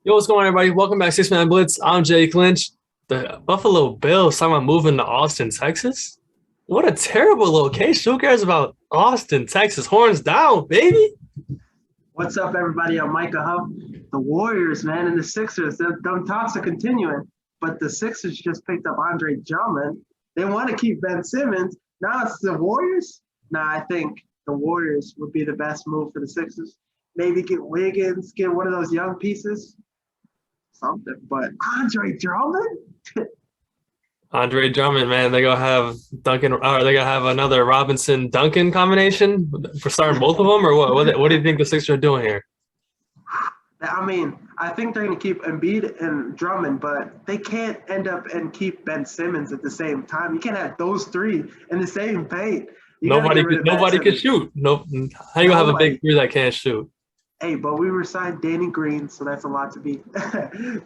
Yo, what's going on, everybody? Welcome back to Six Man Blitz. I'm Jake Lynch. The Buffalo Bills talking about moving to Austin, Texas. What a terrible location. Who cares about Austin, Texas? Horns down, baby. What's up, everybody? I'm Micah Huff. The Warriors, man, and the Sixers, them talks are continuing, but the Sixers just picked up Andre Drummond. They want to keep Ben Simmons. Now it's the Warriors. Now I think the Warriors would be the best move for the Sixers. Maybe get Wiggins, get one of those young pieces, something. But Andre Drummond? Andre Drummond, man, they gonna have Duncan, or they gonna have another Robinson Duncan combination for starting both of them, or what? What do you think the Sixers are doing here? I mean, I think they're going to keep Embiid and Drummond, but they can't end up and keep Ben Simmons at the same time. You can't have those three in the same paint. Nobody can shoot. No, how you gonna have a big three that can't shoot? Hey, but we resigned Danny Green, so that's a lot to beat.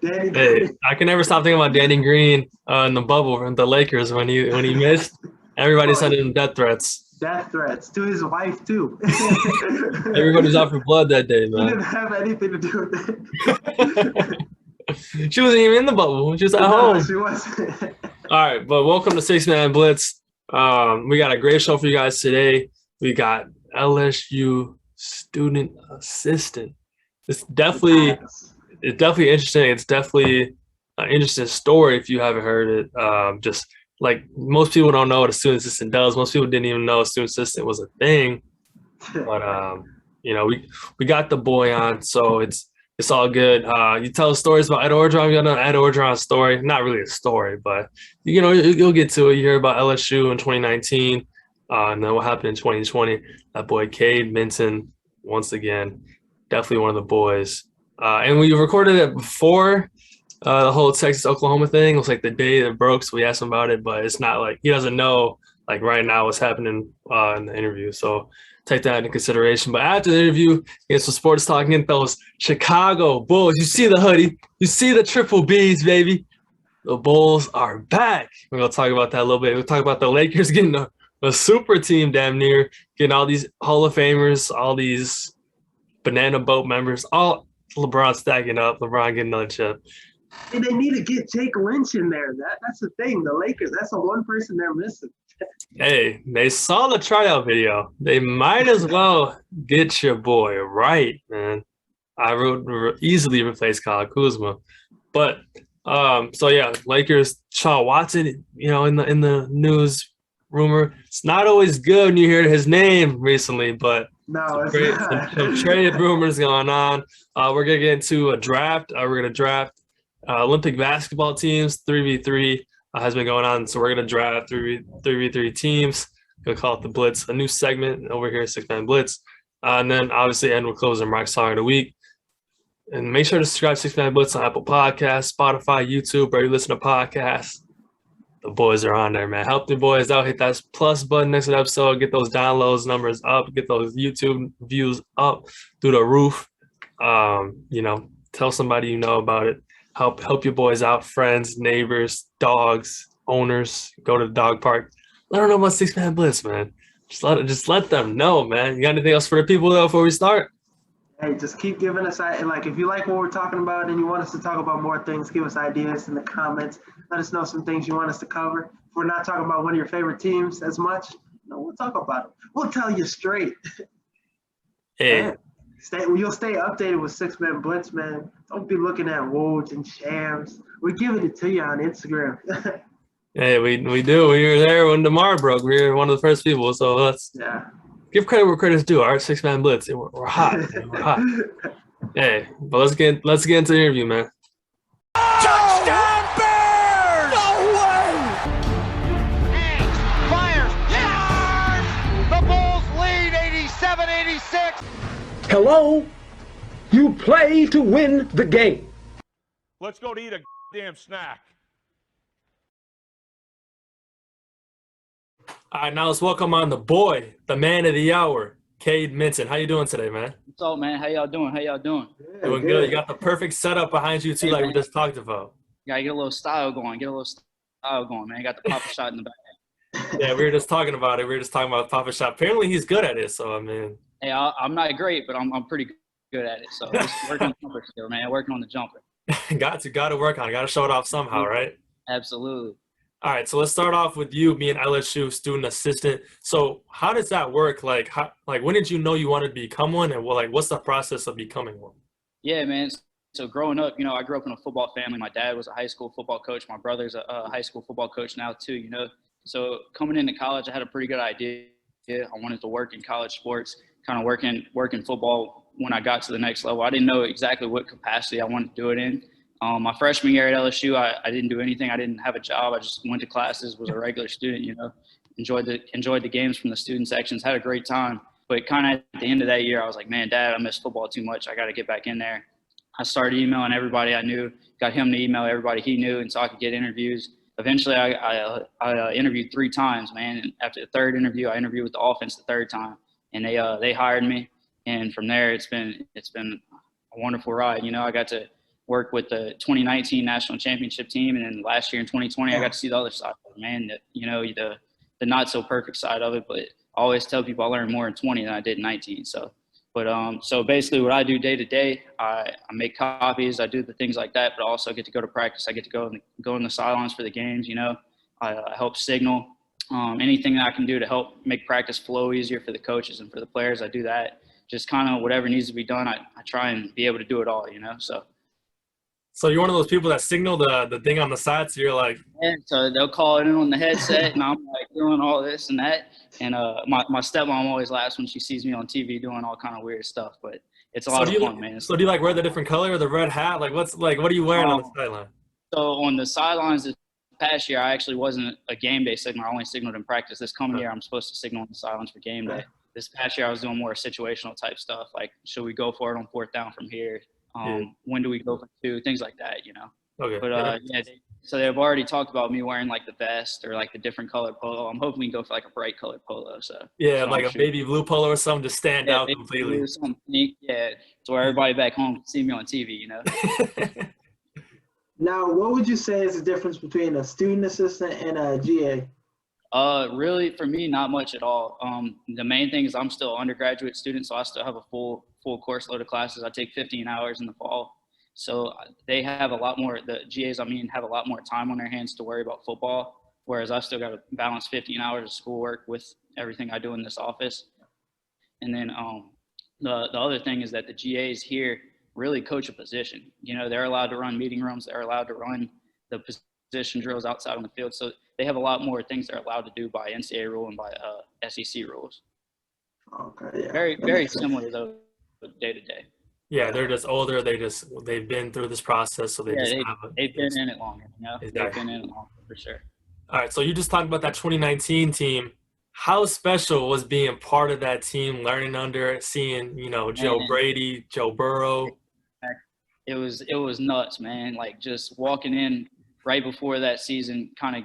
Hey, I can never stop thinking about Danny Green in the bubble and the Lakers when he missed. Everybody sending him death threats. Death threats to his wife too. Everybody's out for blood that day, man. He didn't have anything to do with it. She wasn't even in the bubble. She was at home. She wasn't. All right, but welcome to Six Man Blitz. We got a great show for you guys today. We got LSU student assistant. It's definitely interesting. It's definitely an interesting story if you haven't heard it. Just like most people don't know what a student assistant does. Most people didn't even know a student assistant was a thing. But we got the boy on, so it's all good. You tell stories about Ed Orgeron. You got an Ed Orgeron story. Not really a story, but you'll get to it. You hear about LSU in 2019. And then what happened in 2020? That boy Cade Minton, once again, definitely one of the boys. And we recorded it before the whole Texas-Oklahoma thing. It was like the day that broke, so we asked him about it, but it's not like he doesn't know like right now what's happening in the interview. So take that into consideration. But after the interview, get some sports talk in those Chicago Bulls. You see the hoodie. You see the triple Bs, baby. The Bulls are back. We're going to talk about that a little bit. We'll talk about the Lakers getting a super team damn near, getting all these Hall of Famers, all these banana boat members, all LeBron stacking up, LeBron getting another chip. And they need to get Jake Lynch in there. That's the thing. The Lakers, that's the one person they're missing. Hey, they saw the tryout video. They might as well get your boy right, man. I would easily replace Kyle Kuzma. But, so yeah, Lakers, Deshaun Watson, in the news rumor. It's not always good when you hear his name recently, but no, it's not. Some trade rumors going on. We're going to get into a draft. We're going to draft Olympic basketball teams, 3v3 has been going on. So we're going to draft 3v3 teams. Going to call it the Blitz, a new segment over here at Six Man Blitz. And then obviously end with closing Mark Song of the Week. And make sure to subscribe to Six Man Blitz on Apple Podcasts, Spotify, YouTube, where you listen to podcasts. The boys are on there, man. Help the boys out. Hit that plus button next to the episode. Get those downloads numbers up. Get those YouTube views up through the roof. Tell somebody you know about it. Help your boys out. Friends, neighbors, dogs, owners. Go to the dog park. Let them know about Six Man Blitz, man. Just let them know, man. You got anything else for the people though before we start? Hey, just keep giving us, if you like what we're talking about and you want us to talk about more things, give us ideas in the comments. Let us know some things you want us to cover. If we're not talking about one of your favorite teams as much, we'll talk about it. We'll tell you straight. Hey. You'll stay updated with Six Man Blitz, man. Don't be looking at Woj and Shams. We're giving it to you on Instagram. Hey, we do. We were there when DeMar broke. We were one of the first people, so let's give credit where credit's due. All right, Six Man Blitz. We're hot. Man. We're hot. Hey, but let's get into the interview, man. Touchdown Bears! No way! Hanks fires. Yes! The Bulls lead 87-86. Hello? You play to win the game. Let's go to eat a damn snack. All right, now let's welcome on the boy, the man of the hour, Cade Minton. How you doing today, man? What's up, man? How y'all doing? Doing good. You got the perfect setup behind you, too, like we just talked about. Gotta get a little style going. Man. Got the Papa shot in the back. Yeah, we were just talking about it. We were just talking about Papa shot. Apparently, he's good at it, so, I mean. Hey, I'm not great, but I'm pretty good at it. So just working on the jumper still, man. Working on the jumper. got to work on it. Got to show it off somehow, right? Absolutely. All right, so let's start off with you being LSU student assistant. So how does that work? Like when did you know you wanted to become one, and what's the process of becoming one? Yeah, man. So growing up, I grew up in a football family. My dad was a high school football coach. My brother's a high school football coach now too. So coming into college, I had a pretty good idea. I wanted to work in college sports, kind of working football when I got to the next level. I didn't know exactly what capacity I wanted to do it in. My freshman year at LSU, I didn't do anything. I didn't have a job. I just went to classes, was a regular student, enjoyed the games from the student sections, had a great time. But kind of at the end of that year, I was like, man, Dad, I miss football too much. I got to get back in there. I started emailing everybody I knew, got him to email everybody he knew, and so I could get interviews. Eventually, I interviewed 3 times, man. And after the third interview, I interviewed with the offense the third time, and they hired me. And from there, it's been a wonderful ride. I got to work with the 2019 national championship team, and then last year in 2020, I got to see the other side of it, man. The not so perfect side of it, but I always tell people I learned more in 20 than I did in 19. So basically what I do day to day, I make copies, I do the things like that, but I also get to go to practice. I get to go in the sidelines for the games. I help signal anything that I can do to help make practice flow easier for the coaches and for the players. I do that. Just kind of whatever needs to be done. I try and be able to do it all. So you're one of those people that signal the thing on the side, so you're like – And so they'll call it in on the headset, and I'm like doing all this and that. And my stepmom always laughs when she sees me on TV doing all kind of weird stuff, but it's a lot of fun, man. So do you wear the different color or the red hat? What are you wearing on the sideline? So on the sidelines this past year, I actually wasn't a game day signaler. I only signaled in practice. This coming year, I'm supposed to signal on the sidelines for game day. This past year, I was doing more situational type stuff, like should we go for it on 4th down from here? When do we go for 2? Things like that, Okay. But so they've already talked about me wearing like the vest or like the different colored polo. I'm hoping we can go for like a bright colored polo. So yeah, like a baby blue polo or something to stand out completely. Blue, something unique, so everybody back home can see me on TV. Now, what would you say is the difference between a student assistant and a GA? Really, for me, not much at all. The main thing is I'm still an undergraduate student, so I still have a full course load of classes. I take 15 hours in the fall. So they have a lot more, the GAs, have a lot more time on their hands to worry about football, whereas I still got to balance 15 hours of schoolwork with everything I do in this office. And then the other thing is that the GAs here really coach a position. They're allowed to run meeting rooms. They're allowed to run the position drills outside on the field. So they have a lot more things they're allowed to do by NCAA rule and by SEC rules. Okay, yeah. Very, very similar, though, day to day. Yeah, they're just older. They've been through this process, so they've been in it longer. Exactly. They've been in it longer for sure. All right, so you just talked about that 2019 team. How special was being part of that team, learning under, seeing Joe Brady, Joe Burrow? It was nuts, man. Like just walking in right before that season, kind of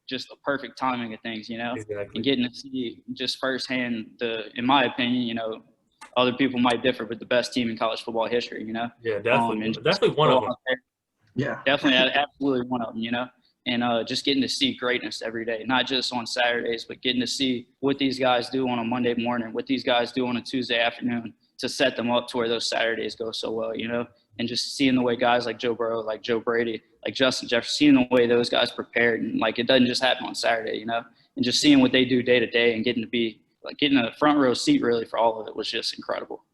just the perfect timing of things, Exactly. And getting to see just firsthand in my opinion, other people might differ, but the best team in college football history, Yeah, definitely. Definitely one of them. Yeah. Definitely, absolutely one of them, And just getting to see greatness every day, not just on Saturdays, but getting to see what these guys do on a Monday morning, what these guys do on a Tuesday afternoon to set them up to where those Saturdays go so well, and just seeing the way guys like Joe Burrow, like Joe Brady, like Justin Jefferson, seeing the way those guys prepared, and like it doesn't just happen on Saturday, and just seeing what they do day to day and getting a front row seat really for all of it was just incredible.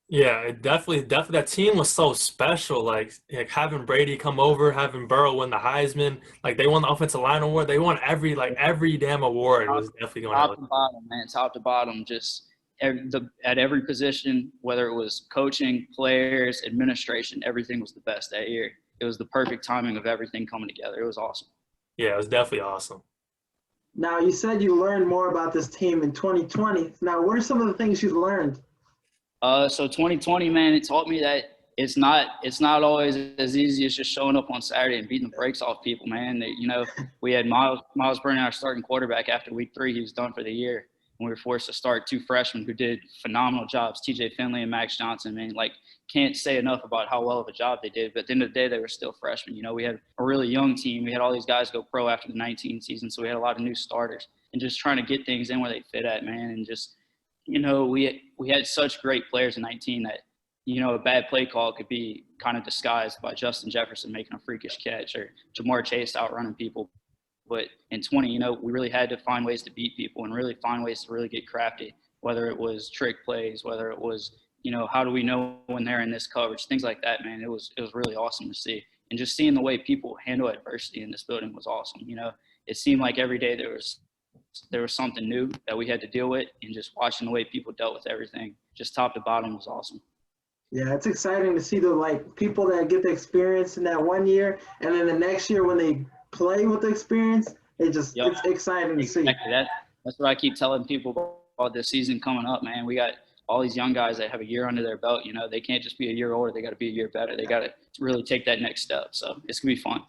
Yeah, it definitely that team was so special. Like having Brady come over, having Burrow win the Heisman, like they won the offensive line award. They won every damn award. Was definitely going top to bottom, man, top to bottom. Just at every position, whether it was coaching, players, administration, everything was the best that year. It was the perfect timing of everything coming together. It was awesome. Yeah, it was definitely awesome. Now, you said you learned more about this team in 2020. Now, what are some of the things you've learned? So 2020, man, it taught me that it's not always as easy as just showing up on Saturday and beating the brakes off people, man. We had Miles Brennan, our starting quarterback, after week 3. He was done for the year. And we were forced to start 2 freshmen who did phenomenal jobs, TJ Finley and Max Johnson, man. Can't say enough about how well of a job they did. But at the end of the day, they were still freshmen. We had a really young team. We had all these guys go pro after the 19 season, so we had a lot of new starters. And just trying to get things in where they fit at, man. And just, we had such great players in 19 that, a bad play call could be kind of disguised by Justin Jefferson making a freakish catch or Jamar Chase outrunning people. But in 20, you know, we really had to find ways to beat people and really find ways to really get crafty, whether it was trick plays, whether it was, you know, how do we know when they're in this coverage, things like that, man. It was really awesome to see. And just seeing the way people handle adversity in this building was awesome. You know, it seemed like every day there was something new that we had to deal with, and just watching the way people dealt with everything, just top to bottom, was awesome. Yeah, it's exciting to see the people that get the experience in that 1 year, and then the next year when they play with the experience, it's exciting to see. Exactly. That's what I keep telling people about this season coming up, man. We got all these young guys that have a year under their belt. You know, they can't just be a year older. They got to be a year better. They got to really take that next step. So it's gonna be fun.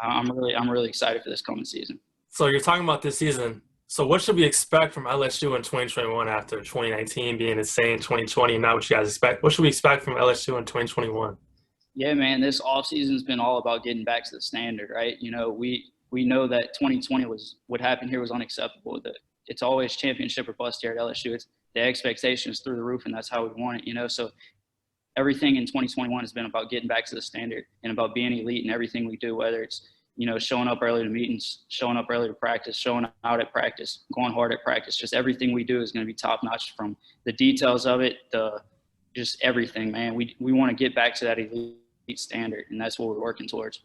I'm really excited for this coming season. So you're talking about this season. So what should we expect from LSU in 2021 after 2019 being insane, 2020 not what you guys expect? What should we expect from LSU in 2021? Yeah, man, this offseason's been all about getting back to the standard, right? You know, we know that 2020 what happened here was unacceptable. It's always championship or bust here at LSU. The expectation is through the roof, and that's how we want it, you know? So everything in 2021 has been about getting back to the standard and about being elite in everything we do, whether it's, you know, showing up early to meetings, showing up early to practice, showing out at practice, going hard at practice. Just everything we do is going to be top notch, from the details of it, just everything, man. We want to get back to that elite standard, and that's what we're working towards.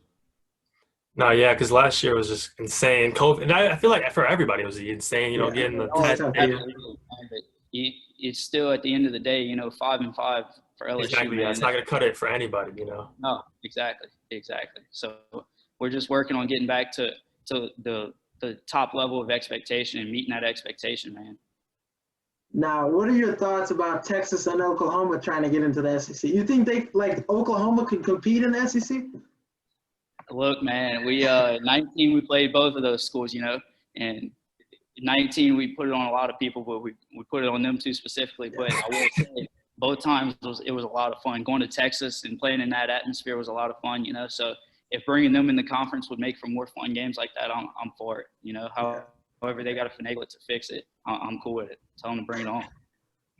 No, yeah, because last year was just insane. COVID, and I feel like for everybody it was insane, you know, getting the test. But it's still, at the end of the day, you know, 5-5 for LSU. Exactly, man. It's not going to cut it for anybody, you know. No, exactly. So we're just working on getting back to the top level of expectation and meeting that expectation, man. Now, what are your thoughts about Texas and Oklahoma trying to get into the SEC? You think Oklahoma can compete in the SEC? Look, man, 19 we played both of those schools, you know, and 19 we put it on a lot of people, but we put it on them too specifically. But I will say, both times it was a lot of fun. Going to Texas and playing in that atmosphere was a lot of fun, you know. So if bringing them in the conference would make for more fun games like that, I'm for it. You know, however they got to finagle it to fix it, I'm cool with it. Tell them to bring it on.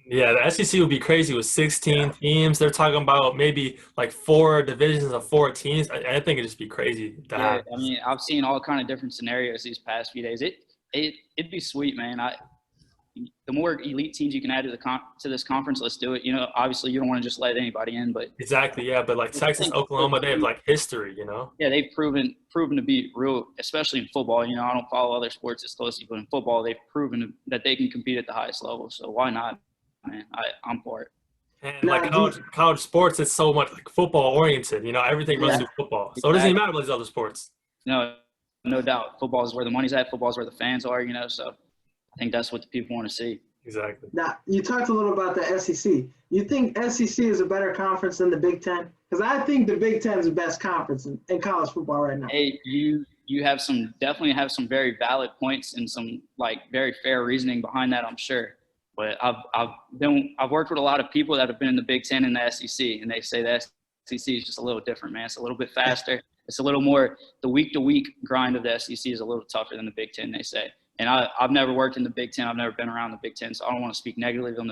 Yeah, the SEC would be crazy with 16 teams. They're talking about maybe like 4 divisions of 4 teams. I think it'd just be crazy. I mean, I've seen all kind of different scenarios these past few days. It'd be sweet, man. The more elite teams you can add to this conference, let's do it. You know, obviously you don't want to just let anybody in, but exactly, yeah. But like Texas, Oklahoma, they have like history, you know. Yeah, they've proven to be real, especially in football. You know, I don't follow other sports as closely, but in football, they've proven that they can compete at the highest level. So why not, man? I'm for it. And like college sports, it's so much like football oriented. You know, everything runs through football, so it doesn't even matter about these other sports. No doubt. Football is where the money's at. Football is where the fans are. You know, so I think that's what the people want to see. Exactly. Now, you talked a little about the SEC. You think SEC is a better conference than the Big Ten? Because I think the Big Ten is the best conference in college football right now. Hey, you definitely have some very valid points and some like very fair reasoning behind that, I'm sure. But I've worked with a lot of people that have been in the Big Ten and the SEC, and they say the SEC is just a little different, man. It's a little bit faster. It's a little more – the week-to-week grind of the SEC is a little tougher than the Big Ten, they say. And I've never worked in the Big Ten. I've never been around the Big Ten, so I don't want to speak negatively on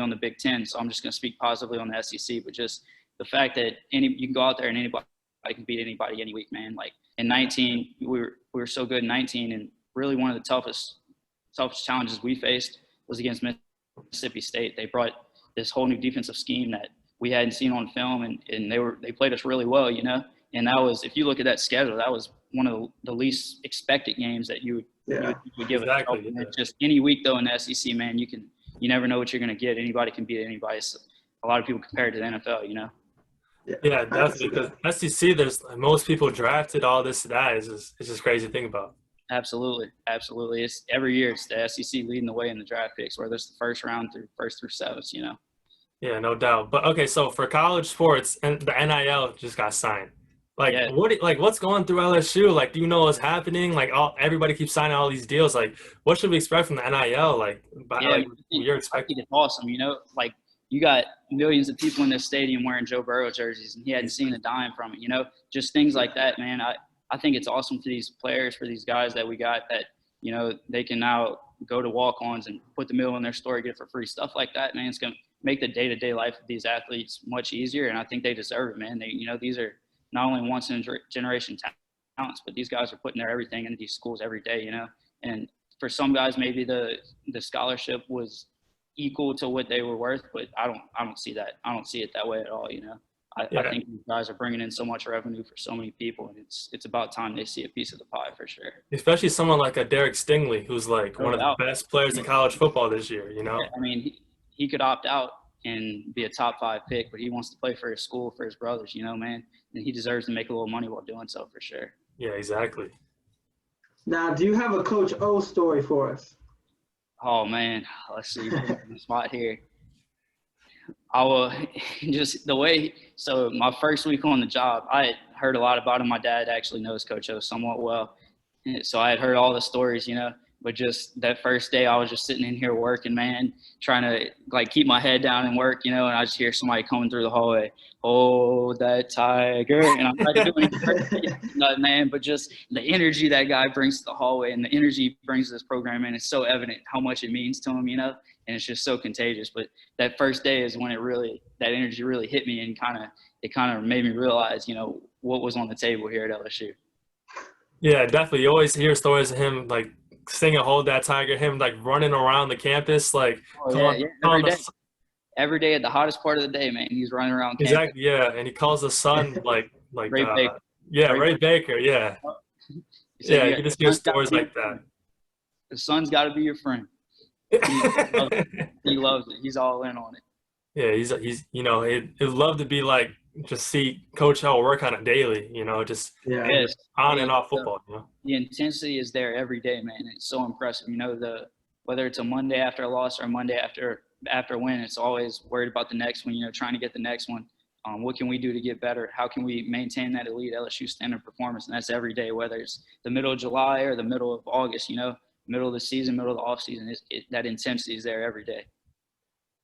the Big Ten. So I'm just going to speak positively on the SEC. But just the fact that you can go out there and anybody can beat anybody any week, man. Like in 19, we were so good in 19, and really one of the toughest challenges we faced was against Mississippi State. They brought this whole new defensive scheme that we hadn't seen on film, and they played us really well, you know. And that was, if you look at that schedule, that was one of the least expected games that you would give exactly, it. Just any week though in the SEC, man, you never know what you're going to get. Anybody can beat anybody. So a lot of people compare it to the NFL, you know. Yeah, definitely. Because SEC, there's most people drafted, all this, that. It's just crazy to think about. Absolutely. It's every year it's the SEC leading the way in the draft picks, whether it's the first through seventh, you know. Yeah, no doubt. But okay, so for college sports, and the NIL just got signed. What's going through LSU? Like, do you know what's happening? Like, everybody keeps signing all these deals. Like, what should we expect from the NIL? You're expecting? It's awesome. You know, like you got millions of people in this stadium wearing Joe Burrow jerseys, and he hadn't seen a dime from it. You know, just things like that, man. I think it's awesome for these players, for these guys that we got that, you know, they can now go to walk-ons and put the middle in their story, get it for free. Stuff like that, man. make the day-to-day life of these athletes much easier, and I think they deserve it, man. These are not only once in a generation talents, but these guys are putting their everything into these schools every day, and for some guys maybe the scholarship was equal to what they were worth, but I don't see that. I don't see it that way at all. I think these guys are bringing in so much revenue for so many people, and it's about time they see a piece of the pie for sure. Especially someone like a Derek Stingley, who's like one of the best players in college football this year. I mean, he could opt out and be a top 5 pick, but he wants to play for his school, for his brothers, man, and he deserves to make a little money while doing so for sure. Yeah, exactly. Now, do you have a Coach O story for us? Oh man, let's see, the spot here. I will just the way. So my first week on the job, I had heard a lot about him. My dad actually knows Coach O somewhat well, and so I had heard all the stories, But just that first day, I was just sitting in here working, man, trying to like keep my head down and work, and I just hear somebody coming through the hallway. Oh, that tiger! And I'm not doing anything, man. But just the energy that guy brings to the hallway and the energy he brings to this program, man, it's so evident how much it means to him, and it's just so contagious. But that first day is when that energy really hit me, and it kind of made me realize, what was on the table here at LSU. Yeah, definitely. You always hear stories of him like singing "Hold That Tiger," him like running around the campus, like every day at the hottest part of the day, man. He's running around campus. Exactly, yeah, and he calls the sun like Ray Baker. Yeah, Ray Baker, yeah. Yeah, you just hear stories like that. The sun's got to be your friend. He loves it. He's all in on it. Yeah, he's he'd love to be like just see Coach O work on it daily, just on and off football. The intensity is there every day, man. It's so impressive. Whether it's a Monday after a loss or a Monday after a win, it's always worried about the next one. Trying to get the next one. What can we do to get better? How can we maintain that elite LSU standard performance? And that's every day, whether it's the middle of July or the middle of August. Middle of the season, middle of the off season. That intensity is there every day.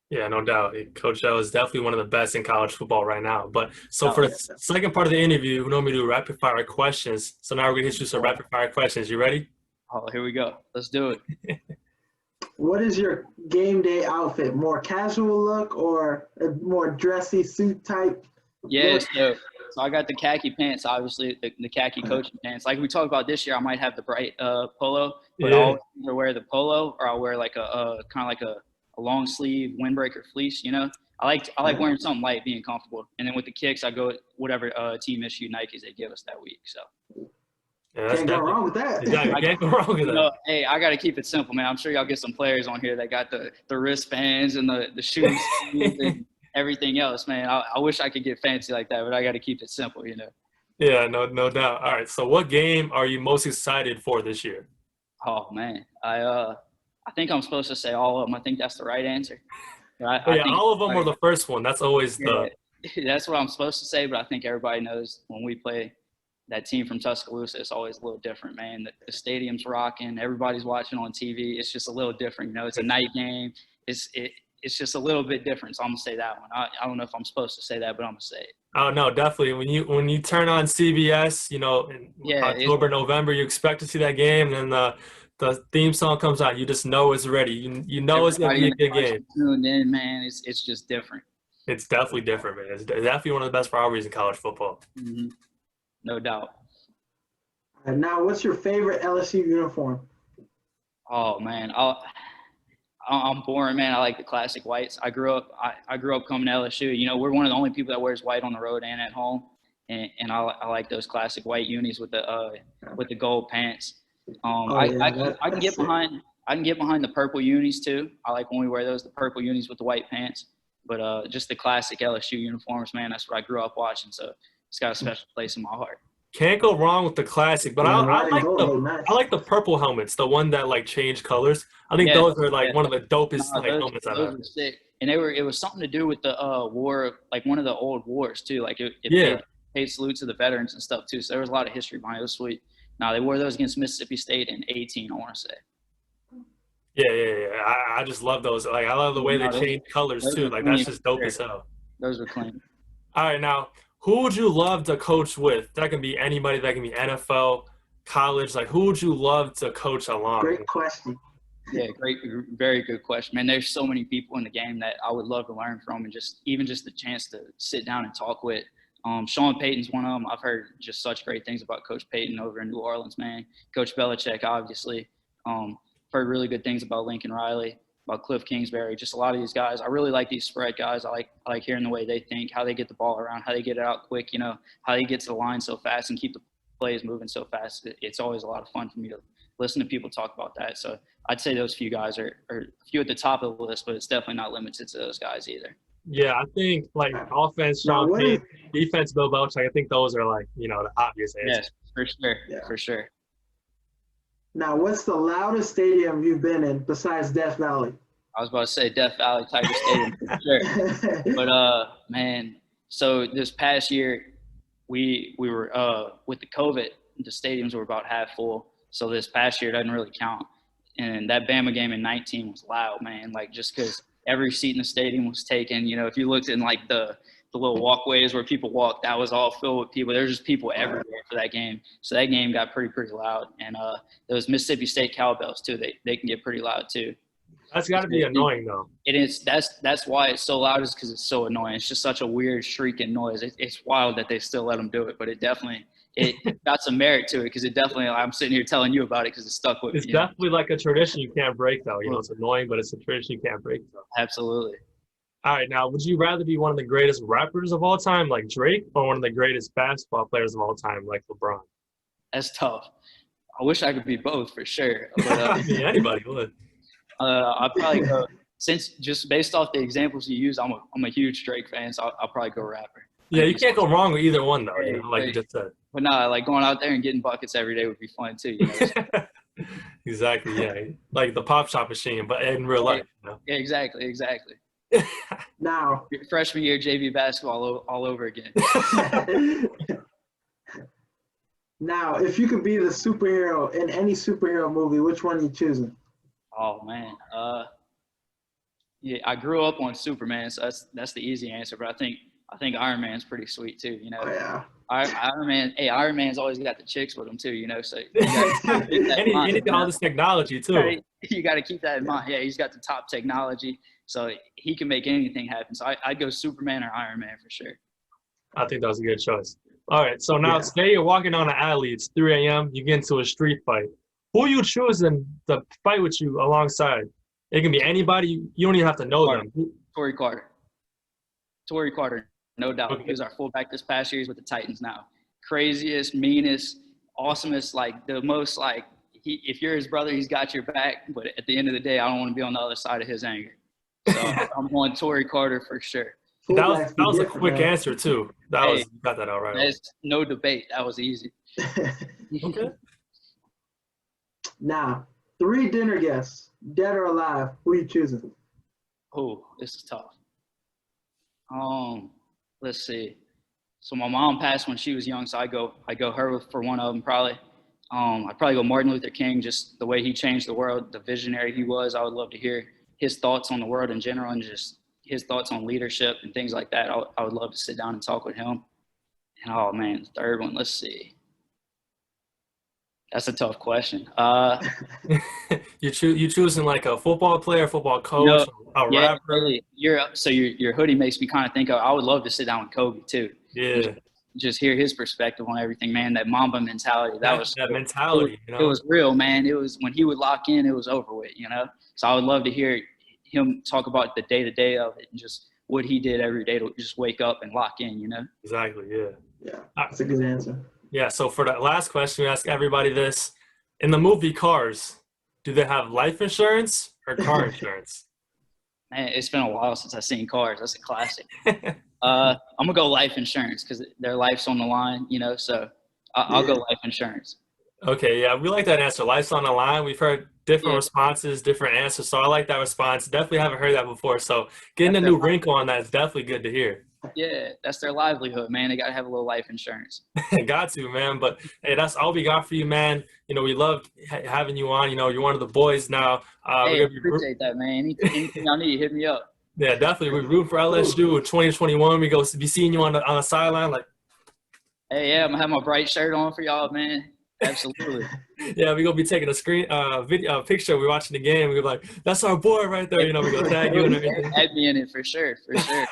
Yeah, no doubt. Coach O is definitely one of the best in college football right now. But so for the second part of the interview, we normally do rapid fire questions. So now we're going to hit you some rapid fire questions. You ready? Oh, here we go. Let's do it. What is your game day outfit? More casual look or a more dressy suit type? Yeah, so I got the khaki pants, obviously, the khaki coaching pants. Like we talked about this year, I might have the bright polo, but I'll either wear the polo or I'll wear like a kind of like a long sleeve windbreaker fleece. I like wearing something light, being comfortable. And then with the kicks, I go with whatever team issue Nikes they give us that week. So yeah, can't go wrong with that. Exactly. Can't go wrong with that. Hey, I got to keep it simple, man. I'm sure y'all get some players on here that got the wristbands and the shoes and everything else, man. I wish I could get fancy like that, but I got to keep it simple, Yeah, no doubt. All right, so what game are you most excited for this year? Oh man, I think I'm supposed to say all of them. I think that's the right answer. I think all of them are the first one. That's always that's what I'm supposed to say, but I think everybody knows when we play that team from Tuscaloosa, it's always a little different, man. The stadium's rocking. Everybody's watching on TV. It's just a little different. It's a night game. It's just a little bit different. So I'm going to say that one. I don't know if I'm supposed to say that, but I'm going to say it. Oh, no, definitely. When you turn on CBS, in October, November, you expect to see that game, and then the theme song comes out. You just know it's ready. You know it's going to be a good game. Tuned in, man. It's just different. It's definitely different, man. It's definitely one of the best rivalries in college football. Mm-hmm. No doubt. And now, what's your favorite LSU uniform? Oh man, I'm boring, man. I like the classic whites. I grew up coming to LSU. We're one of the only people that wears white on the road and at home, and I like those classic white unis with the gold pants. I can get behind the purple unis too. I like when we wear those, the purple unis with the white pants. But just the classic LSU uniforms, man. That's what I grew up watching. So it's got a special place in my heart. Can't go wrong with the classic, but I like the purple helmets, the one that like change colors. I think those are like one of the dopest helmets I've ever. And it was something to do with the war, like one of the old wars too. Like it paid salute to the veterans and stuff too. So there was a lot of history behind it. It was sweet. Now they wore those against Mississippi State in 18, I want to say. Yeah. I just love those. Like I love the way they change colors too. Like that's just dope as hell. Those were clean. All right, now who would you love to coach with? That can be anybody. That can be NFL, college. Like who would you love to coach along? Great question. Yeah, great, very good question, man. There's so many people in the game that I would love to learn from, and just the chance to sit down and talk with. Sean Payton's one of them. I've heard just such great things about Coach Payton over in New Orleans, man. Coach Belichick, obviously. Heard really good things about Lincoln Riley, about Cliff Kingsbury, just a lot of these guys. I really like these spread guys. I like hearing the way they think, how they get the ball around, how they get it out quick, how they get to the line so fast and keep the plays moving so fast. It's always a lot of fun for me to listen to people talk about that. So I'd say those few guys are a few at the top of the list, but it's definitely not limited to those guys either. Yeah, I think like offense, Sean Payton, defense, Bill Belichick. I think those are like the obvious answers. Yes, for sure, for sure. Now, what's the loudest stadium you've been in besides Death Valley? I was about to say Death Valley Tiger Stadium for sure. But man, so this past year we were with the COVID, the stadiums were about half full. So this past year doesn't really count. And that Bama game in 19 was loud, man. Like just because every seat in the stadium was taken. If you looked in like the little walkways where people walk, that was all filled with people. There's just people everywhere for that game. So that game got pretty loud. And those Mississippi State cowbells too. They can get pretty loud too. That's got to be annoying though. It is. That's why it's so loud, is because it's so annoying. It's just such a weird shrieking noise. It's wild that they still let them do it, but it got some merit to it, because it definitely. I'm sitting here telling you about it because it stuck with me. It's definitely like a tradition you can't break though. It's annoying, but it's a tradition you can't break though. Absolutely. All right, now would you rather be one of the greatest rappers of all time, like Drake, or one of the greatest basketball players of all time, like LeBron? That's tough. I wish I could be both for sure. But, anybody would. I'd probably go, since just based off the examples you use, I'm a huge Drake fan, so I'll probably go rapper. Yeah, you can't go wrong with either one, though, like you just said. But no, like going out there and getting buckets every day would be fun, too. Exactly, yeah. Like the pop shop machine, but in real life. Yeah, exactly. Now, freshman year JV basketball all over again. Now, if you could be the superhero in any superhero movie, which one are you choosing? Oh man, yeah, I grew up on Superman, so that's the easy answer. But I think Iron Man's pretty sweet too. Oh, yeah. Iron Man's always got the chicks with him too. So anything, all this technology too. You got to keep that in mind. Yeah, he's got the top technology, so he can make anything happen. So I'd go Superman or Iron Man for sure. I think that was a good choice. All right, so now today you're walking down the alley. It's 3 a.m. You get into a street fight. Who are you choosing to fight with you alongside? It can be anybody. You don't even have to know them. Torrey Carter, no doubt. Okay. He was our fullback this past year. He's with the Titans now. Craziest, meanest, awesomest, like the most like if you're his brother, he's got your back. But at the end of the day, I don't want to be on the other side of his anger. So I'm going Torrey Carter for sure. That was a quick answer too. You got that all right. There's no debate. That was easy. Okay. Now, 3 dinner guests, dead or alive, who are you choosing? Oh, this is tough. Let's see. So my mom passed when she was young, so I go her for one of them probably. I'd probably go Martin Luther King, just the way he changed the world, the visionary he was. I would love to hear his thoughts on the world in general and just his thoughts on leadership and things like that. I would love to sit down and talk with him. And oh man, the third one, let's see. That's a tough question. You choosing like a football player, football coach, a rapper? Really. Your hoodie makes me kind of think of. I would love to sit down with Kobe too. Yeah. Just hear his perspective on everything, man. That Mamba mentality. That mentality. It was real, man. It was when he would lock in, it was over with. So I would love to hear him talk about the day to day of it and just what he did every day to just wake up and lock in. Exactly. Yeah. Yeah. That's a good answer. Yeah, so for that last question, we ask everybody this. In the movie Cars, do they have life insurance or car insurance? Man, it's been a while since I've seen Cars. That's a classic. I'm going to go life insurance because their life's on the line, so I'll go life insurance. Okay, yeah, we like that answer. Life's on the line. We've heard different responses, different answers, so I like that response. Definitely haven't heard that before, so getting a new wrinkle on that is definitely good to hear. Yeah, that's their livelihood, man. They got to have a little life insurance. Got to, man. But, hey, that's all we got for you, man. We love having you on. You're one of the boys now. Hey, I appreciate that, man. Anything y'all need, hit me up. Yeah, definitely. We root for LSU in 2021. We go be seeing you on the sideline. Like, hey, yeah, I'm going to have my bright shirt on for y'all, man. Absolutely. Yeah, we're gonna be taking a picture. We're watching the game. We're like, that's our boy right there. We're gonna tag you and everything. Tag me in it for sure. Man,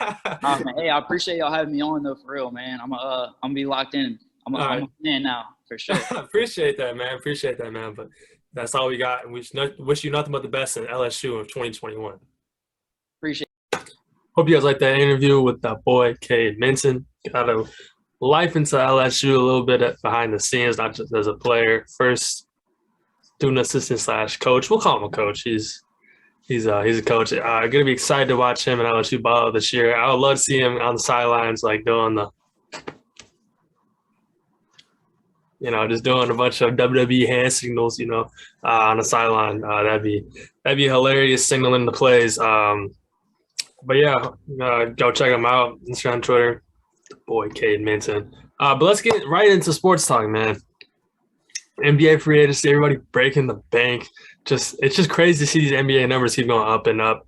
hey, I appreciate y'all having me on though, for real, man. I'm gonna be locked in. I'm a fan now for sure. Appreciate that, man. But that's all we got, and we wish you nothing but the best in LSU of 2021. Appreciate it. Hope you guys like that interview with that boy Cade Minton. Got a life into LSU a little bit behind the scenes, not just as a player. First student assistant / coach. We'll call him a coach. He's a coach. Gonna be excited to watch him in LSU ball this year. I would love to see him on the sidelines, like doing the, just doing a bunch of WWE hand signals, on the sideline. That'd be hilarious, signaling the plays. But yeah, go check him out. Instagram, Twitter. Boy, Cade Minton. But let's get right into sports talk, man. NBA free agency, everybody breaking the bank. It's just crazy to see these NBA numbers keep going up and up.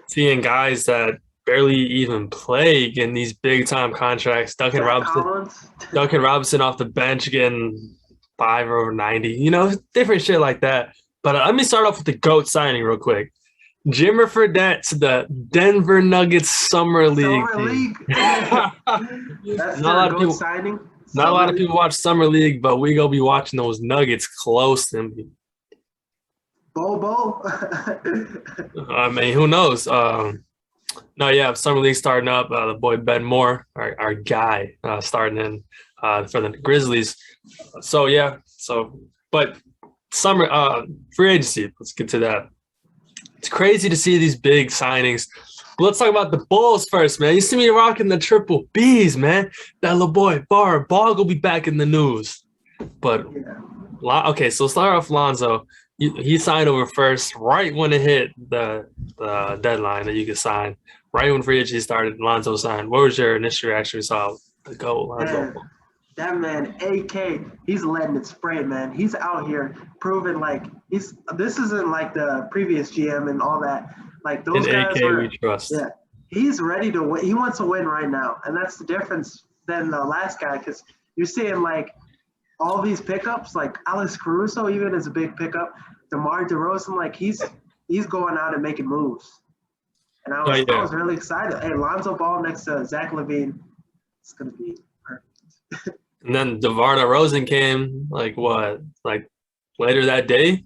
Seeing guys that barely even play getting these big time contracts. Duncan Robinson off the bench getting 5 over 90. Different shit like that. But let me start off with the GOAT signing real quick. Jimmer Fredette to the Denver Nuggets Summer League. That's not a lot of people signing. Not a lot of people watch Summer League, but we gonna be watching those Nuggets closely. Bobo. I mean, who knows? Summer League starting up. The boy Ben Moore, our guy, starting in for the Grizzlies. But summer free agency. Let's get to that. It's crazy to see these big signings. But let's talk about the Bulls first, man. You see me rocking the triple Bs, man. That little boy, Ball will be back in the news. But, okay, so start off Lonzo. He signed over first right when it hit the deadline that you could sign. Right when free agency started, Lonzo signed. What was your initial reaction when you saw the goal, Lonzo? That man, AK, he's letting it spray, man. He's out here proving this isn't like the previous GM and all that. Like those guys AK we trust. Yeah, he's ready to win. He wants to win right now, and that's the difference than the last guy. Because you're seeing all these pickups, like Alex Caruso, even is a big pickup. DeMar DeRozan, he's going out and making moves. And I was really excited. Hey, Lonzo Ball next to Zach LaVine, it's gonna be perfect. And then DeMar DeRozan came later that day.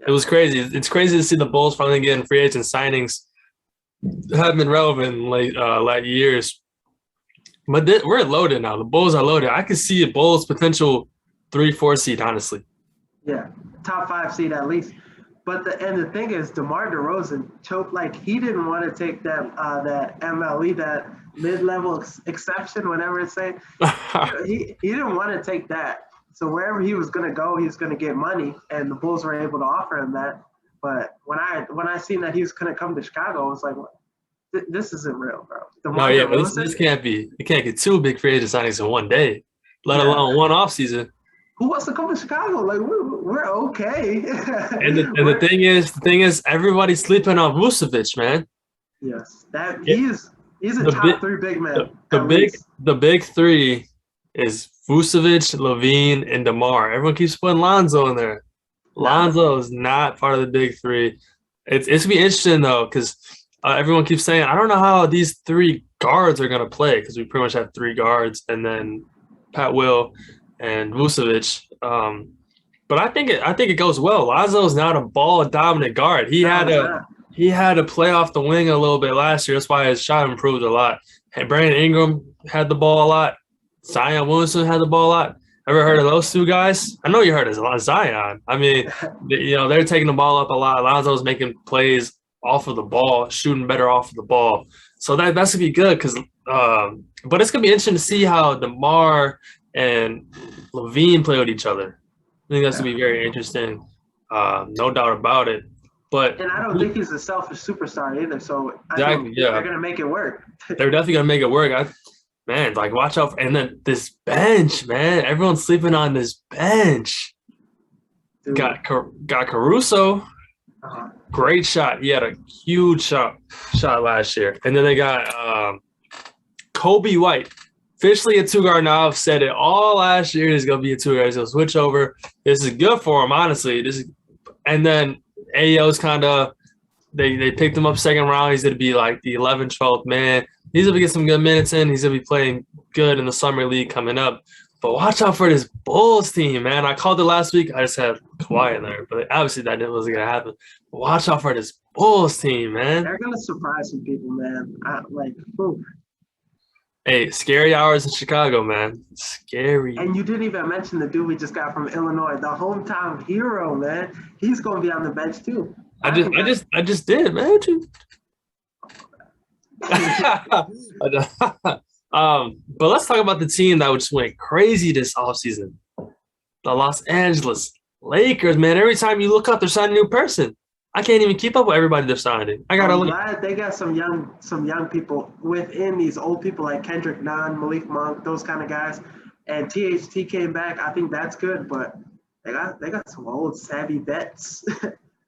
It was crazy. It's crazy to see the Bulls finally getting free agent signings. Have been relevant in late years. But we're loaded now. The Bulls are loaded. I could see a Bulls potential 3-4 seed, honestly. Yeah, top 5 seed at least. But the thing is, DeMar DeRozan choked. He didn't want to take that MLE, that mid-level exception, whatever it's saying. he didn't want to take that. So wherever he was going to go, he was going to get money, and the Bulls were able to offer him that. But when I seen that he was going to come to Chicago, I was like, this isn't real, bro. But this can't be. You can't get 2 big free agent signings in one day, let alone one off season. Who wants to come to Chicago? We're okay. and the thing is, everybody's sleeping on Vucevic, man. Yes, he's a top 3 big man. The big 3 is Vucevic, LaVine, and DeMar. Everyone keeps putting Lonzo in there. Lonzo is not part of the big 3. It's going to be interesting, though, because everyone keeps saying, I don't know how these 3 guards are going to play, because we pretty much have 3 guards, and then Pat Will and Vucevic. But I think it goes well. Lonzo's not a ball-dominant guard. He had to play off the wing a little bit last year. That's why his shot improved a lot. And Brandon Ingram had the ball a lot. Zion Williamson had the ball a lot. Ever heard of those 2 guys? I know you heard of Zion. I mean, they're taking the ball up a lot. Lonzo's making plays off of the ball, shooting better off of the ball. So that's going to be good but it's going to be interesting to see how DeMar and LaVine play with each other. I think that's going to be very interesting. No doubt about it. And I don't think he's a selfish superstar either. So they're going to make it work. They're definitely going to make it work. Watch out. And then this bench, man. Everyone's sleeping on this bench. Dude. Got Caruso. Great shot. He had a huge shot last year. And then they got Kobe White. officially a two-guard now. I've said it all last year. He's going to be a two-guard. He's going to switch over. This is good for him, honestly. And then Ayo's kind of they picked him up second round. He's going to be like the 11th, 12th man. He's going to get some good minutes in. He's going to be playing good in the summer league coming up. But watch out for this Bulls team, man. I called it last week. I just had Kawhi in there. But obviously that wasn't going to happen. But watch out for this Bulls team, man. They're going to surprise some people, man. Hey, scary hours in Chicago, man. Scary. And you didn't even mention the dude we just got from Illinois, the hometown hero, man. He's going to be on the bench too. I just did, man. But let's talk about the team that just went crazy this offseason. The Los Angeles Lakers, man. Every time you look up, they're signing a new person. I can't even keep up with everybody they're signing. I'm glad they got some young people within these old people like Kendrick Nunn, Malik Monk, those kind of guys. And THT came back. I think that's good, but they got some old savvy vets.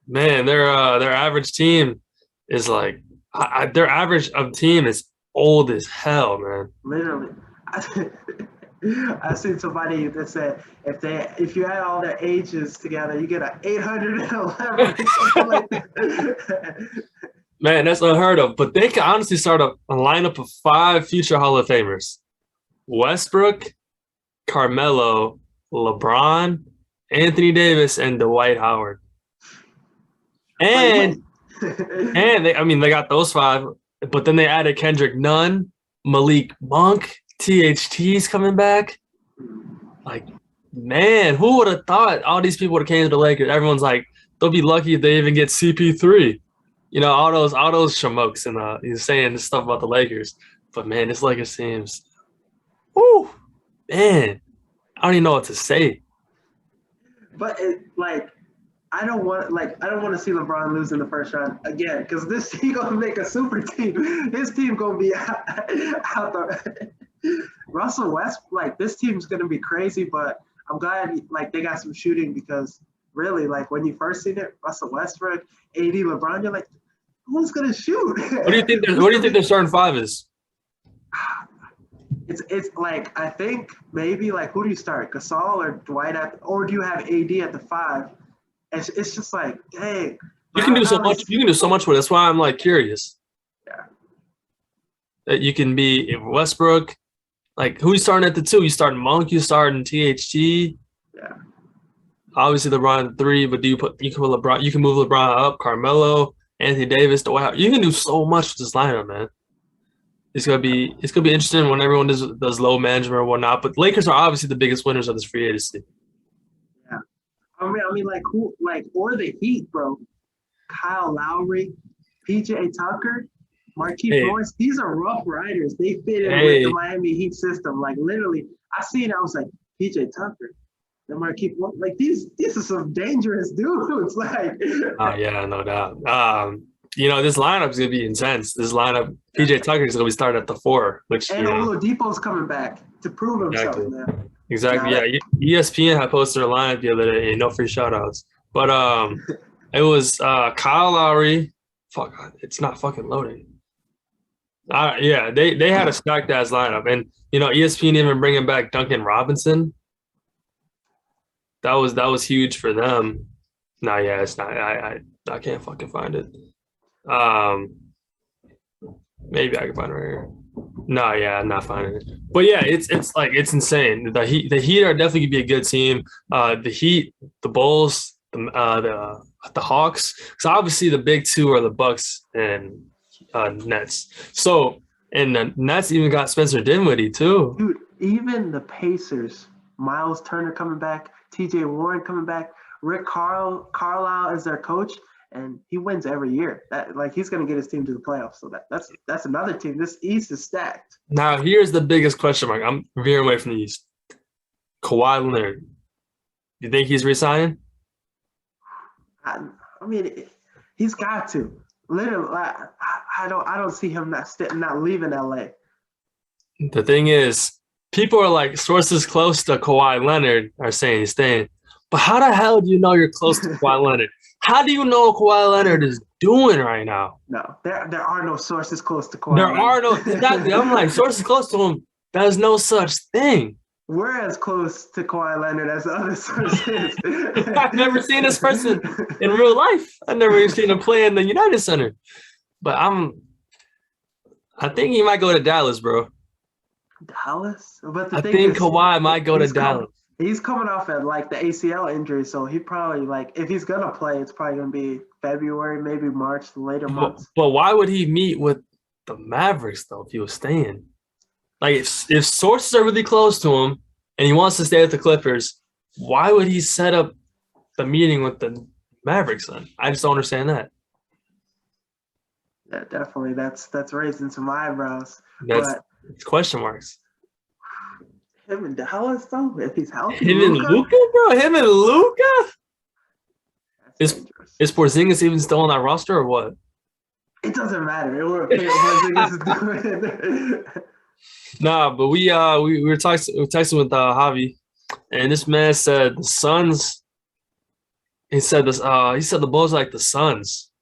Man, their average team is like their average of team is old as hell, man. Literally. I seen somebody that said if you add all their ages together, you get an 811. Man, that's unheard of. But they can honestly start a lineup of 5 future Hall of Famers: Westbrook, Carmelo, LeBron, Anthony Davis, and Dwight Howard. And they got those 5, but then they added Kendrick Nunn, Malik Monk. THT's coming back. Like, man, who would have thought all these people would have came to the Lakers? Everyone's like, they'll be lucky if they even get CP3. You know, all those shamokes and he's saying this stuff about the Lakers. But man, this Lakers team's, whoo, man, I don't even know what to say. But I don't want to see LeBron lose in the first round again, because this team gonna make a super team. His team gonna be out the Russell West. This team's gonna be crazy, but I'm glad they got some shooting, because really when you first seen it, Russell Westbrook, AD, LeBron, you're like, who's gonna shoot? What do you think? What do you think their starting 5 is? It's I think maybe who do you start, Gasol or Dwight or do you have AD at the 5? It's just dang. You can do so much. You can do so much with it. That's why I'm curious. Yeah. That you can be Westbrook. Who you starting at the 2? You starting Monk? You starting THT? Yeah. Obviously LeBron at 3, but you can put LeBron? You can move LeBron up. Carmelo, Anthony Davis, Dwight Howard. You can do so much with this lineup, man. It's gonna be interesting when everyone does low management or whatnot. But Lakers are obviously the biggest winners of this free agency. I mean, who, or the Heat, bro. Kyle Lowry, PJ Tucker, Markieff Morris. These are rough riders. They fit in with the Miami Heat system. Literally, I seen it. I was like, PJ Tucker, the Markieff Morris. These are some dangerous dudes. Oh yeah, no doubt. This lineup is gonna be intense. This lineup, PJ Tucker is gonna be starting at the 4, which Oladipo's coming back to prove himself, man. Exactly. Yeah. ESPN had posted a lineup the other day. No free shoutouts, but it was Kyle Lowry. Fuck, it's not fucking loading. Yeah, they had a stacked ass lineup, and ESPN even bringing back Duncan Robinson. That was huge for them. No, yeah, it's not. I can't fucking find it. Maybe I can find it right here. No, yeah, I'm not finding it. But yeah, it's insane. The Heat are definitely gonna be a good team. The Heat, the Bulls, the Hawks. So obviously the big 2 are the Bucks and Nets. So and the Nets even got Spencer Dinwiddie too. Dude, even the Pacers, Miles Turner coming back, TJ Warren coming back, Rick Carlisle as their coach. And he wins every year. That he's gonna get his team to the playoffs. So that's another team. This East is stacked. Now here's the biggest question mark. I'm veering away from the East. Kawhi Leonard. You think he's resigning? I mean, he's got to. Literally, I don't see him not leaving LA. The thing is, people are sources close to Kawhi Leonard are saying he's staying. But how the hell do you know you're close to Kawhi Leonard? How do you know what Kawhi Leonard is doing right now? No, there are no sources close to Kawhi. There are no exactly. I'm sources close to him. There's no such thing. We're as close to Kawhi Leonard as the other sources. I've never seen this person in real life. I've never even seen him play in the United Center. But I think he might go to Dallas, bro. Dallas? But I think Kawhi might go to Dallas. He's coming off at like the ACL injury, so he probably like if he's gonna play, it's probably gonna be February, maybe March, the later months. But why would he meet with the Mavericks though if he was staying? Like if sources are really close to him and he wants to stay with the Clippers, why would he set up the meeting with the Mavericks then? I just don't understand that. Yeah, definitely. That's raising some eyebrows. It's question marks. Him and Dallas though, if he's healthy. Him and Luka, bro. Him and Luka. Is Porzingis even still on that roster or what? It doesn't matter. What Porzingis is doing. Nah, but we were texting with Javi, and this man said the Suns. He said this. He said the Bulls are like the Suns.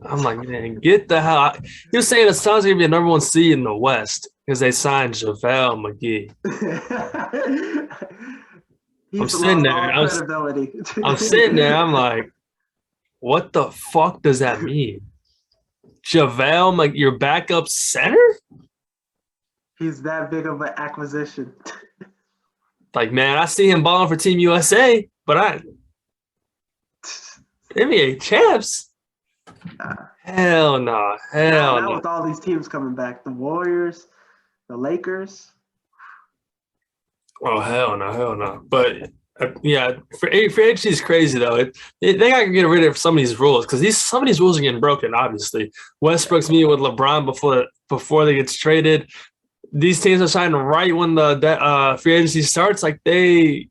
I'm like, man, get the hell out. He was saying the Suns are gonna be a number 1 seed in the West because they signed JaVale McGee. I'm sitting there. I'm sitting there. I'm like, what the fuck does that mean? JaVale, like your backup center? He's that big of an acquisition. Like, man, I see him balling for Team USA, but NBA champs? Hell no. Hell no. With all these teams coming back, the Warriors, the Lakers. Oh, hell no. But, yeah, free agency is crazy, though. They got to get rid of some of these rules because some of these rules are getting broken, obviously. Westbrook's meeting with LeBron before they get traded. These teams are signing right when the free agency starts. Like, they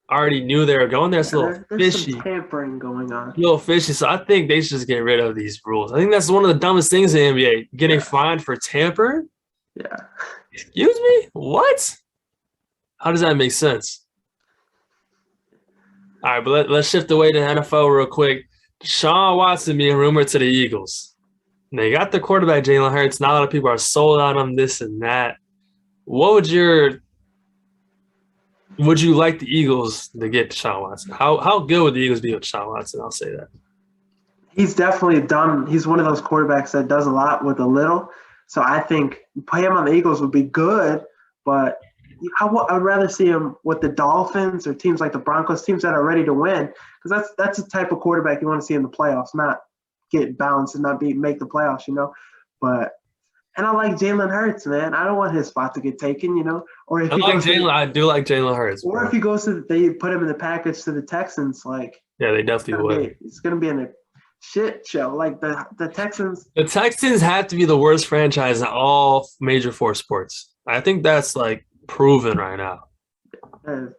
already knew they were going there. It's a little fishy. Some tampering going on. A little fishy. So I think they should just get rid of these rules. I think that's one of the dumbest things in the NBA. Getting fined for tampering? Yeah. Excuse me? What? How does that make sense? All right, but let's shift away to NFL real quick. Deshaun Watson being rumored to the Eagles. And they got the quarterback, Jalen Hurts. Not a lot of people are sold on him, this and that. What would you like the Eagles to get Deshaun Watson? How good would the Eagles be with Deshaun Watson? I'll say that. He's definitely done. He's one of those quarterbacks that does a lot with a little. So I think play him on the Eagles would be good, but I'd rather see him with the Dolphins or teams like the Broncos, teams that are ready to win, because that's the type of quarterback you want to see in the playoffs, not get bounced and not make the playoffs, And I like Jalen Hurts, man. I don't want his spot to get taken, Or if I do like Jalen Hurts. Or if he goes they put him in the package to the Texans, yeah, they definitely would. It's gonna be in a shit show. Like the Texans. The Texans have to be the worst franchise in all major 4 sports. I think that's proven right now. And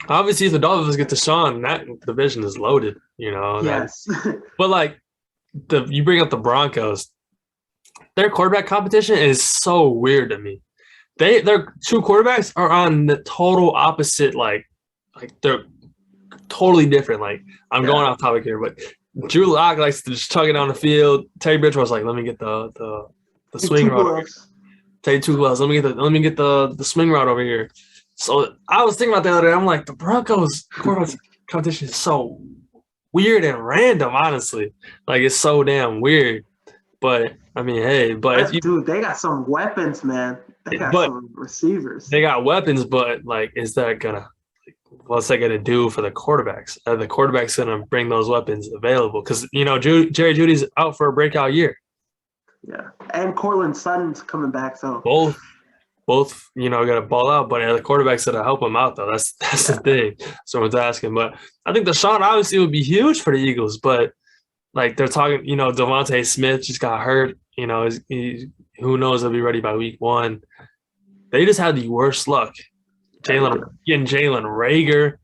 obviously, if the Dolphins get Deshaun, that division is loaded. Yes. But you bring up the Broncos. Their quarterback competition is so weird to me. Their 2 quarterbacks are on the total opposite, they're totally different. I'm going off topic here, but Drew Lock likes to just chug it down the field. Teddy Bridgewater's like, let me get the swing route. Take 2 gloves. Let me get the swing route over here. So I was thinking about the other day. I'm like, the Broncos quarterback competition is so weird and random. Honestly, it's so damn weird. But I mean, hey, dude, they got some weapons, man. They got some receivers. They got weapons, but is that gonna? What's that gonna do for the quarterbacks? Are the quarterbacks gonna bring those weapons available? Because Jerry Jeudy's out for a breakout year. Yeah, and Cortland Sutton's coming back, so both got to ball out, but the quarterbacks gotta help them out though. That's the thing. Someone's asking, but I think Deshaun obviously would be huge for the Eagles, but. They're talking, Devontae Smith just got hurt. Who knows? He'll be ready by week 1. They just had the worst luck. Jalen Reagor.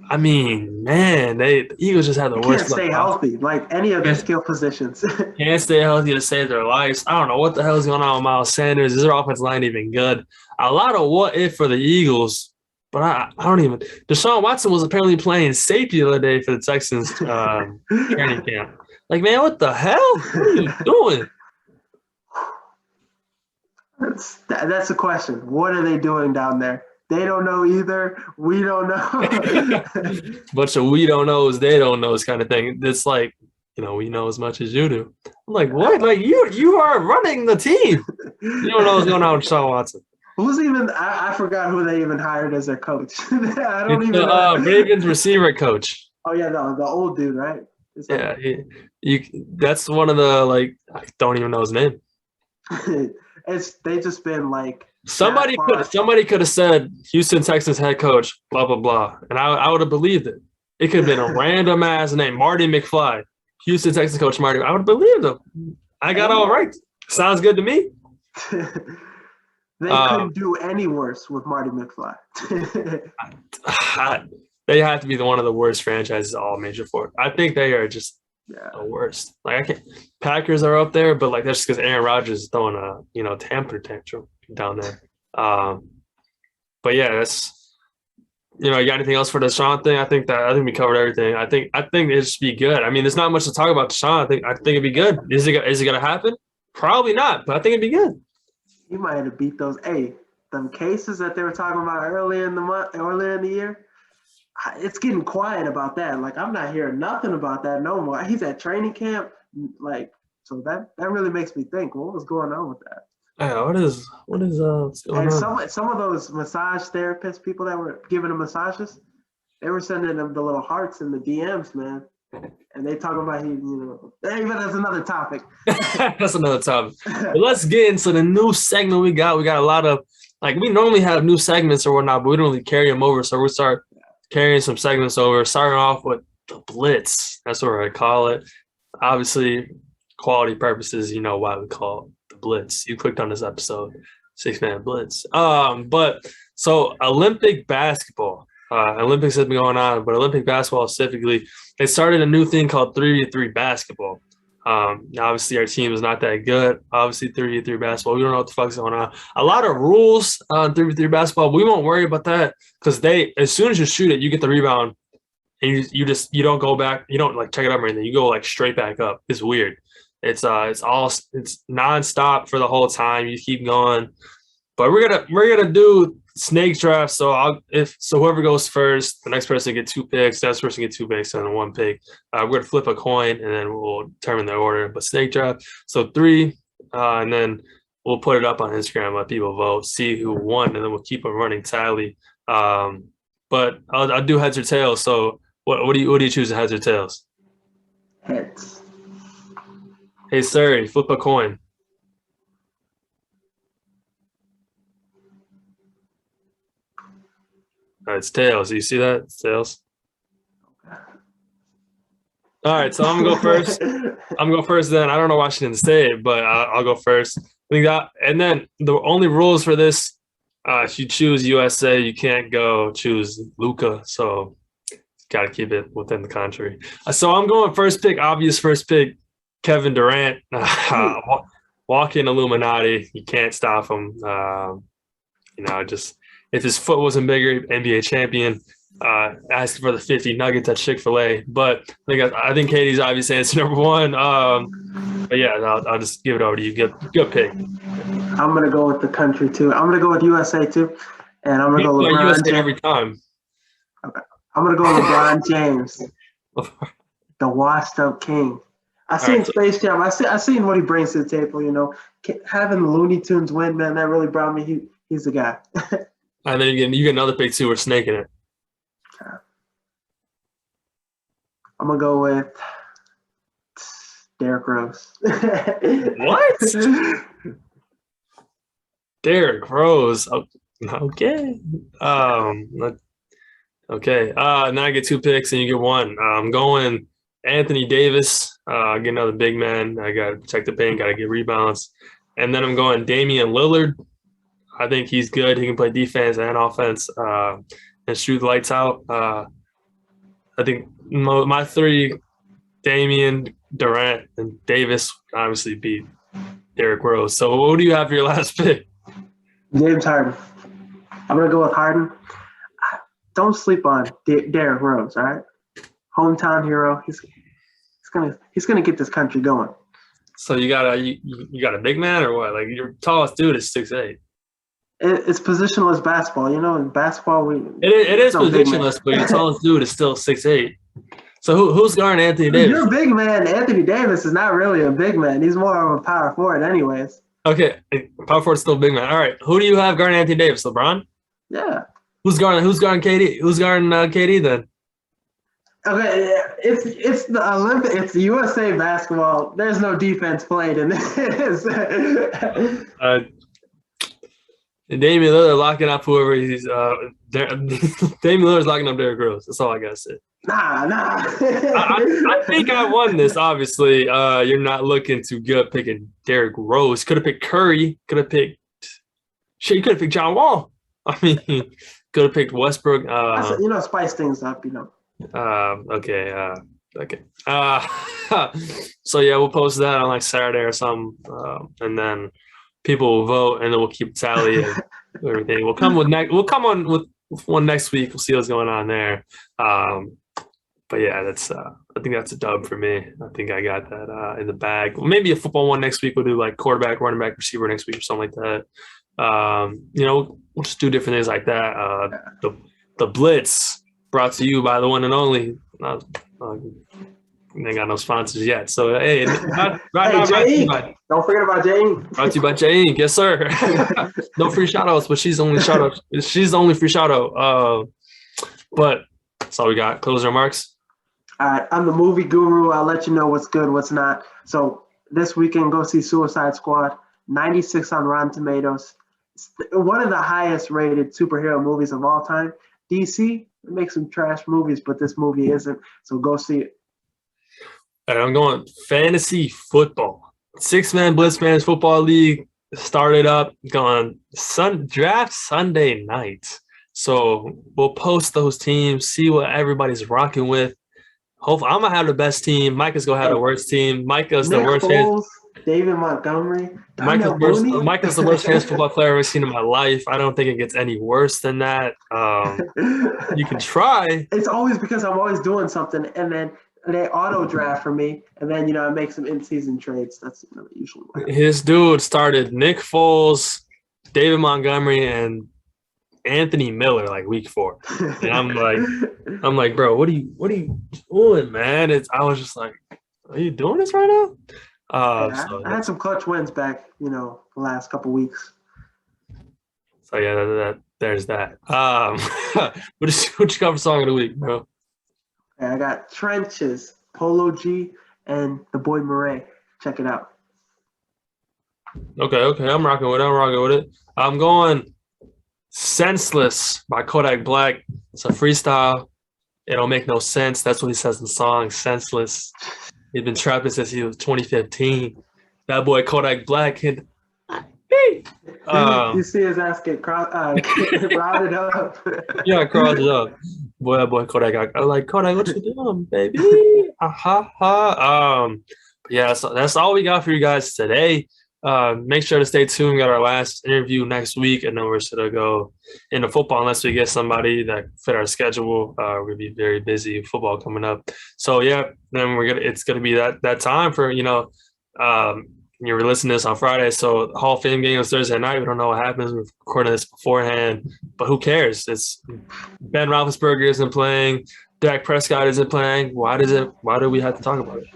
I mean, man, the Eagles just had the worst luck. Can't stay healthy, any of their skill positions. Can't stay healthy to save their lives. I don't know what the hell is going on with Miles Sanders. Is their offensive line even good? A lot of what if for the Eagles. But I don't even – Deshaun Watson was apparently playing safety the other day for the Texans training camp. Man, what the hell? What are you doing? That's the question. What are they doing down there? They don't know either. We don't know. Bunch of we don't knows, they don't knows kind of thing. It's like, we know as much as you do. I'm like, what? Like you are running the team. You don't know what's going on with Deshaun Watson. Who's even? I forgot who they even hired as their coach. I don't even know. Ravens receiver coach. Oh yeah, the old dude, right? Yeah, that's one of the I don't even know his name. They just been like somebody could have said Houston Texans head coach blah blah blah, and I would have believed it. It could have been a random ass name, Marty McFly, Houston Texans coach Marty. I would have believed him. I got all right. Sounds good to me. They couldn't do any worse with Marty McFly. They have to be one of the worst franchises all major sport. I think they are just the worst. Packers are up there, but that's just because Aaron Rodgers is throwing a temper tantrum down there. But yeah, that's you got anything else for the Deshaun thing? I think we covered everything. I think it should be good. I mean, there's not much to talk about Deshaun. I think it'd be good. Is it gonna happen? Probably not, but I think it'd be good. He might have beat those. Them cases that they were talking about earlier in the year. It's getting quiet about that. I'm not hearing nothing about that no more. He's at training camp. So that really makes me think, what was going on with that? Yeah, what's going on? Some of those massage therapist people that were giving him massages, they were sending them the little hearts in the DMs, man. And they talking about but that's another topic. That's another topic. But let's get into the new segment we got. We got a lot of we normally have new segments or whatnot, but we don't really carry them over. So we'll start carrying some segments over, starting off with the Blitz. That's what I call it. Obviously, quality purposes, you know why we call it the Blitz. You clicked on this episode, 6-Man Blitz. But so Olympic basketball. Olympics have been going on, but Olympic basketball specifically, they started a new thing called 3v3 basketball. Obviously, our team is not that good. Obviously, 3v3 basketball, we don't know what the fuck's going on. A lot of rules on 3v3 basketball. We won't worry about that because as soon as you shoot it, you get the rebound, and you don't go back. You don't check it up or anything. You go straight back up. It's weird. It's nonstop for the whole time. You keep going, but we're gonna do snake draft. So whoever goes first, the next person get 2 picks. The next person get 2 picks and 1 pick. We're gonna flip a coin and then we'll determine the order. But snake draft. So 3, and then we'll put it up on Instagram. Let people vote, see who won, and then we'll keep a running tally. But I'll do heads or tails. So what do you choose? Heads or tails? Heads. Hey Siri, flip a coin. It's tails. You see that? It's tails. All right, so I'm gonna go first. Then I don't know Washington State, but I'll go first. And then the only rules for this, if you choose USA, you can't go choose Luka. So got to keep it within the country. So I'm going first pick. Obvious first pick, Kevin Durant. Walk-in Illuminati. You can't stop him. Just. If his foot wasn't bigger, NBA champion, asking for the 50 nuggets at Chick-fil-A. But I think Katie's obvious answer number 1. But yeah, I'll just give it over to you. Good pick. I'm going to go with the country too. I'm going to go with USA too. And I'm going to go LeBron USA James. Every time. Okay. I'm going to go with LeBron James, the washed up king. I seen Space Jam. I seen what he brings to the table, Having the Looney Tunes win, man, that really brought me. He's the guy. And then you get another pick too. We're snaking it. I'm gonna go with Derrick Rose. What? Derrick Rose. Okay. Okay. Now I get 2 picks and you get 1. I'm going Anthony Davis. Get another big man. I got to protect the paint. Got to get rebounds. And then I'm going Damian Lillard. I think he's good. He can play defense and offense and shoot the lights out. I think my 3, Damian, Durant, and Davis, obviously beat Derrick Rose. So what do you have for your last pick? James Harden. I'm going to go with Harden. Don't sleep on Derrick Rose, all right? Hometown hero. He's gonna get this country going. So you got a big man or what? Like your tallest dude is 6'8". It's positionless basketball. In basketball, It is no big positionless, but your tallest dude is still 6'8". So who's guarding Anthony Davis? You're a big man. Anthony Davis is not really a big man. He's more of a power forward, anyways. Okay, power forward's still a big man. All right, who do you have guarding Anthony Davis? LeBron? Yeah. Who's guarding KD? Who's guarding KD then? Okay, it's the Olympic. It's the USA basketball. There's no defense played in this. Damian Lillard locking up whoever he's Damian Lillard's locking up Derrick Rose. That's all I gotta say. Nah. I think I won this. Obviously, you're not looking too good picking Derrick Rose. Could have picked Curry. Could have picked. Shit, you could have picked John Wall. I mean, could have picked Westbrook. Spice things up. Okay. So yeah, we'll post that on like Saturday or something, and then people will vote, and then we'll keep tally of everything. We'll come on with one next week. We'll see what's going on there. But yeah, I think that's a dub for me. I think I got that in the bag. Maybe a football one next week. We'll do like quarterback, running back, receiver next week or something like that. We'll just do different things like that. The Blitz brought to you by the one and only. They got no sponsors yet. So hey, Jay, don't forget about Jay. Brought to you by Jay. Yes, sir. No free shout outs, but she's the only shout out. She's the only free shout out. But that's all we got. Closing remarks. All right, I'm the movie guru. I'll let you know what's good, what's not. So this weekend, go see Suicide Squad. 96 on Rotten Tomatoes. It's one of the highest rated superhero movies of all time. DC makes some trash movies, but this movie isn't. So go see it. And I'm going fantasy football. 6-man Blitz Fans Football League started up, going draft Sunday night. So we'll post those teams, see what everybody's rocking with. Hopefully, I'm gonna have the best team. Micah's gonna have the worst team. Micah's the worst. David Montgomery. Micah's the worst fantasy football player I've ever seen in my life. I don't think it gets any worse than that. You can try. It's always because I'm always doing something, and then they auto draft for me, and then I make some in-season trades. That's usually what happens. His dude started Nick Foles, David Montgomery, and Anthony Miller like week 4, and I'm like, bro, what are you doing, man? I was just like, are you doing this right now? I had some clutch wins back, the last couple weeks. So yeah, there's that. What you got for song of the week, bro? I got Trenches, Polo G, and the boy Murray. Check it out. Okay, I'm rocking with it. I'm going Senseless by Kodak Black. It's a freestyle. It don't make no sense. That's what he says in the song, Senseless. He's been trapping since he was 2015. That boy Kodak Black hit. You see his ass get routed up. Yeah, crossed it up. Boy Kodak. I was like, Kodak, what you doing, baby? Yeah, so that's all we got for you guys today. Make sure to stay tuned. We got our last interview next week, and then we're going to go into football unless we get somebody that fit our schedule. We're going to be very busy with football coming up. So yeah, then it's going to be that time for, you were listening to this on Friday. So the Hall of Fame game is Thursday night. We don't know what happens. We're recording this beforehand, but who cares? It's Ben Roethlisberger isn't playing. Dak Prescott isn't playing. Why do we have to talk about it?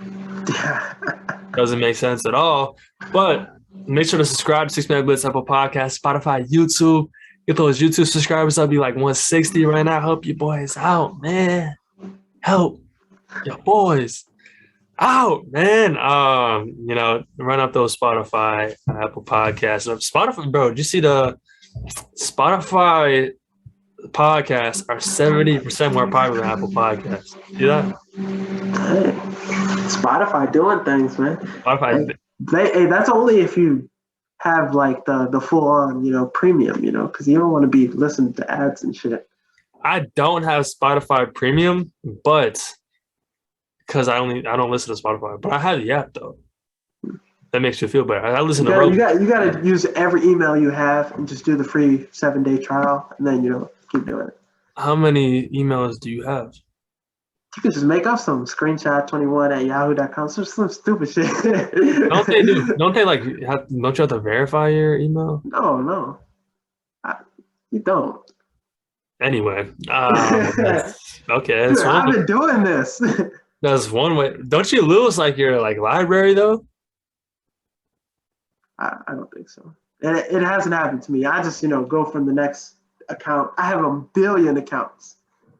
Doesn't make sense at all. But make sure to subscribe to 6-Man Blitz, Apple Podcasts, Spotify, YouTube. Get those YouTube subscribers up. Be like 160 right now. Help you boys out, man. Help your boys out, man. Run up those Spotify, Apple Podcasts. Spotify, bro, did you see the Spotify podcasts are 70% more popular than Apple Podcasts? See that? Spotify doing things, man. Spotify. That's only if you have like the full on, premium, because you don't want to be listening to ads and shit. I don't have Spotify Premium, but because I don't listen to Spotify, but I have the app though. That makes you feel better. I listen to Roku. You got to use every email you have and just do the free 7-day trial, and then keep doing it. How many emails do you have? You could just make up some screenshot21@yahoo.com. Some stupid shit. Don't they do? Don't they like? Don't you have to verify your email? No. You don't. Anyway, okay. That's I've been doing this. That's one way. Don't you lose like your like library though? I don't think so. It hasn't happened to me. I just go from the next account. I have 1 billion accounts.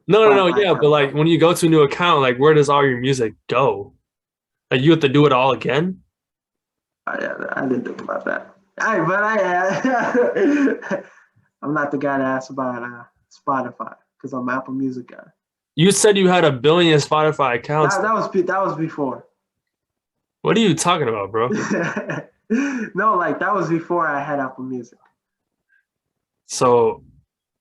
No, yeah, but like when you go to a new account, like where does all your music go? Like you have to do it all again? I didn't think about that. I'm not the guy to ask about Spotify because I'm Apple Music guy. You said you had 1 billion Spotify accounts. That was before. What are you talking about, bro? No, like that was before I had Apple Music. So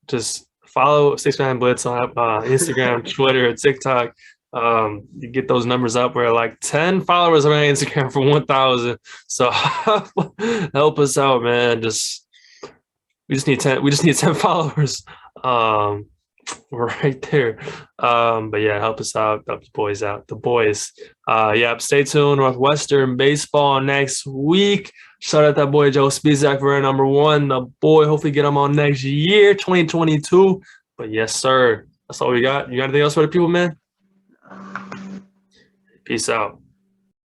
just follow 6 Man Blitz on Instagram, Twitter, TikTok. You get those numbers up. We're like 10 followers on Instagram for 1,000. So help us out, man. We just need 10. We just need 10 followers. We're right there. But yeah, help us out. Help the boys out. The boys. Stay tuned. Northwestern baseball next week. Shout out that boy Joe Spizak for our #1. The boy, hopefully get him on next year, 2022. But yes, sir. That's all we got. You got anything else for the people, man? Peace out.